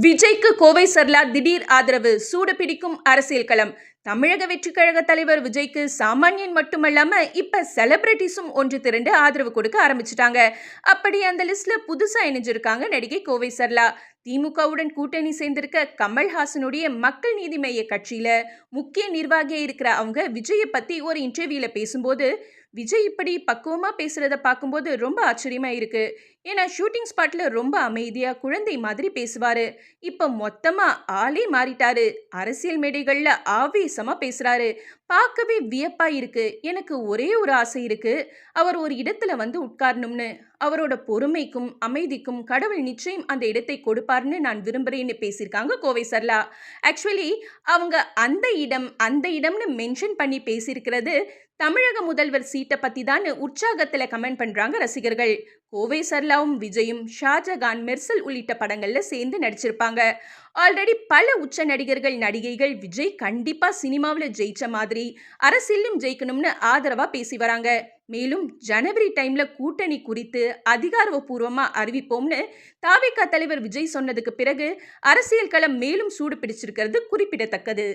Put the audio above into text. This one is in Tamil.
விஜய்க்கு கோவை சர்லா திடீர் ஆதரவு, சூடு பிடிக்கும் அரசியல் களம். தமிழக வெற்றிக் கழக தலைவர் விஜய்க்கு சாமானியன் மட்டுமல்லாம இப்ப செலிபிரிட்டிஸும் ஒன்று திரண்டு ஆதரவு கொடுக்க ஆரம்பிச்சுட்டாங்க. அப்படி அந்த லிஸ்ட்ல புதுசா இணைஞ்சிருக்காங்க நடிகை கோவை சர்லா. திமுகவுடன் கூட்டணி சேர்ந்திருக்க கமல்ஹாசனுடைய மக்கள் நீதி மய்ய கட்சியில முக்கிய நிர்வாகியா இருக்கிற அவங்க விஜயை பத்தி ஒரு இன்டர்வியூல பேசும்போது, விஜய் இப்படி பக்குவமா பேசுறத பார்க்கும்போது ரொம்ப ஆச்சரியமா இருக்கு. ஏன்னா ஷூட்டிங் ஸ்பாட்ல ரொம்ப அமைதியா குழந்தை மாதிரி பேசுவாரு. இப்ப மொத்தமா ஆளே மாறிட்டாரு. அரசியல் மேடைகள்ல ஆவேசமா பேசுறாரு. பார்க்கவே வியப்பா இருக்கு. எனக்கு ஒரே ஒரு ஆசை இருக்கு. அவர் ஒரு இடத்துல வந்து உட்காரணும்னு. அவரோட பொறுமைக்கும் அமைதிக்கும் கடவுள் நிச்சயம் அந்த இடத்தை கொடுப்பார்னு நான் விரும்புறேன்னு பேசியிருக்காங்க கோவை சர்லா. ஆக்சுவலி அவங்க அந்த இடம்னு மென்ஷன் பண்ணி பேசியிருக்கிறது தமிழக முதல்வர் சீட்டை பத்தி தான் உற்சாகத்துல கமெண்ட் பண்றாங்க ரசிகர்கள். கோவை சர்லாவும் விஜயும் ஷாஜகான், மெர்சல் உள்ளிட்ட படங்கள்ல சேர்ந்து நடிச்சிருப்பாங்க. ஆல்ரெடி பல உச்ச நடிகர்கள் நடிகைகள் விஜய் கண்டிப்பா சினிமாவில் ஜெயிச்ச மாதிரி அரசியலும் ஜெயிக்கணும்னு ஆதரவா பேசி வராங்க. மேலும் ஜனவரி டைம்ல கூட்டணி குறித்து அதிகாரப்பூர்வமா அறிவிப்போம்னு தாவேகா தலைவர் விஜய் சொன்னதுக்கு பிறகு அரசியல் களம் மேலும் சூடு பிடிச்சிருக்கிறது குறிப்பிடத்தக்கது.